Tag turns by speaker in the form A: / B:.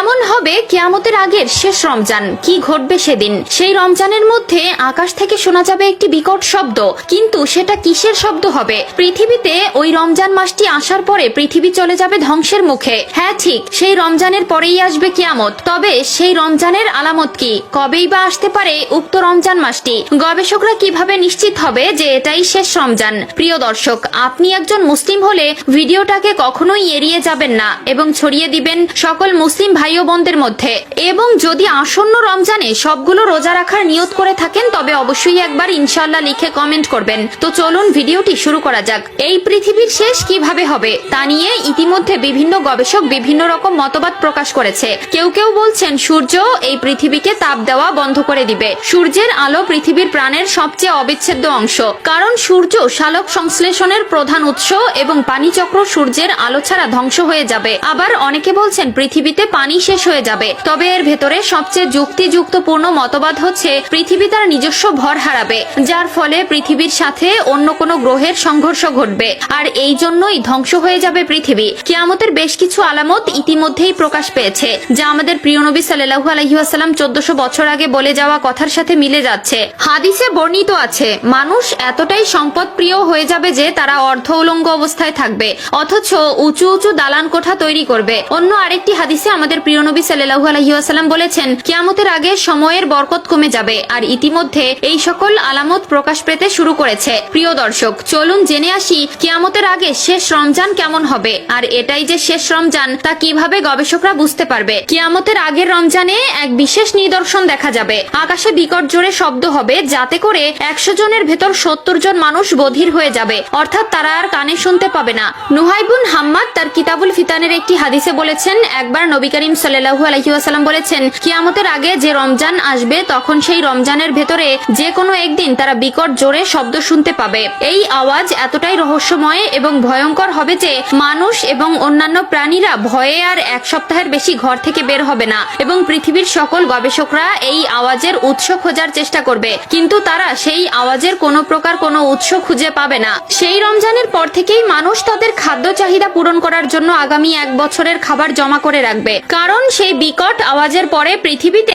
A: কেমন হবে কিয়ামতের আগের শেষ রমজান, কি ঘটবে সেদিন? সেই রমজানের মধ্যে আকাশ থেকে শোনা যাবে একটি বিকট শব্দ, কিন্তু সেটা কিসের শব্দ হবে? পৃথিবীতে ওই রমজান মাসটি আসার পরে পৃথিবী চলে যাবে ধ্বংসের মুখে। হ্যাঁ ঠিক, সেই রমজানের পরেই আসবে কিয়ামত। তবে সেই রমজানের আলামত কি? কবেই বা আসতে পারে উক্ত রমজান মাসটি? গবেষকরা কিভাবে নিশ্চিত হবে যে এটাই শেষ রমজান? প্রিয় দর্শক, আপনি একজন মুসলিম হলে ভিডিওটাকে কখনোই এড়িয়ে যাবেন না এবং ছড়িয়ে দিবেন সকল মুসলিম ভাই ও বোনদের মধ্যে। এবং যদি আসন্ন রমজানে সবগুলো রোজা রাখার নিয়ত করে থাকেন তবে অবশ্যই একবার ইনশাআল্লাহ লিখে কমেন্ট করবেন। তো চলুন ভিডিওটি শুরু করা যাক। এই পৃথিবীর শেষ কিভাবে হবে তা নিয়ে ইতিমধ্যে বিভিন্ন গবেষক বিভিন্ন রকম মতবাদ প্রকাশ করেছে। কেউ কেউ বলছেন সূর্য এই পৃথিবীকে তাপ দেওয়া বন্ধ করে দিবে। সূর্যের আলো পৃথিবীর প্রাণের সবচেয়ে অবিচ্ছেদ্য অংশ, কারণ সূর্য সালোক সংশ্লেষণের প্রধান উৎস এবং পানিচক্র সূর্যের আলো ছাড়া ধ্বংস হয়ে যাবে। আবার অনেকে বলছেন পৃথিবীতে পানি শেষ হয়ে যাবে। তবে এর ভেতরে সবচেয়ে যুক্তিযুক্তপূর্ণ মতবাদ হচ্ছে পৃথিবী তার নিজস্ব ভর হারাবে, যার ফলে পৃথিবীর সাথে অন্য কোনো গ্রহের সংঘর্ষ ঘটবে, আর এই জন্যই ধ্বংস হয়ে যাবে পৃথিবী। কিয়ামতের বেশ কিছু আলামত ইতিমধ্যেই প্রকাশ পেয়েছে, যা আমাদের প্রিয় নবী সাল্লাল্লাহু আলাইহি ওয়াসাল্লাম 1400 বছর আগে বলে যাওয়া কথার সাথে মিলে যাচ্ছে। হাদিসে বর্ণিত আছে, মানুষ এতটাই সম্পদ প্রিয় হয়ে যাবে যে তারা অর্ধ উলঙ্গ অবস্থায় থাকবে, অথচ উঁচু উঁচু দালান কোঠা তৈরি করবে। অন্য আরেকটি হাদিসে আমাদের প্রিয় নবী সাল্লাল্লাহু আলাইহি ওয়াসাল্লাম বলেছেন, কিয়ামতের আগে সময়ের বরকত কমে যাবে, আর ইতিমধ্যে এই সকল আলামত প্রকাশ পেতে শুরু করেছে। প্রিয় দর্শক, চলুন জেনে আসি কিয়ামতের আগে শেষ রমজান কেমন হবে, আর এটাই যে শেষ রমজান তা কিভাবে গবেষকরা বুঝতে পারবে। কিয়ামতের আগের রমজানে এক বিশেষ নিদর্শন দেখা যাবে। আকাশে বিকট জোরে শব্দ হবে, যাতে করে 100 জনের ভেতর 70 জন মানুষ বধির হয়ে যাবে, অর্থাৎ তারা আর কানে শুনতে পাবে না। নুহাইবুন হাম্মাদ তার কিতাবুল ফিতানের একটি হাদিসে বলেছেন, একবার নবী করিম সাল্লাল্লাহু আলাইহি ওয়াসাল্লাম বলেছেন, কিয়ামতের আগে যে রমজান আসবে তখন সেই রমজানের ভেতরে যে কোনো একদিন তারা বিকট জোরে শব্দ শুনতে পাবে। এই আওয়াজ এতটাই রহস্যময় এবং ভয়ঙ্কর হবে যে মানুষ এবং অন্যান্য প্রাণীরা ভয়ে আর এক সপ্তাহের বেশি ঘর থেকে বের হবে না, এবং পৃথিবীর সকল গবেষকরা এই আওয়াজের উৎস খোঁজার চেষ্টা করবে, কিন্তু তারা সেই আওয়াজের কোনো প্রকার কোনো উৎস খুঁজে পাবে না। সেই রমজানের পর থেকেই মানুষ তাদের খাদ্য চাহিদা পূরণ করার জন্য আগামী 1 বছরের খাবার জমা করে রাখবে, কারণ সেই বিকট আওয়াজের পরে পৃথিবীতে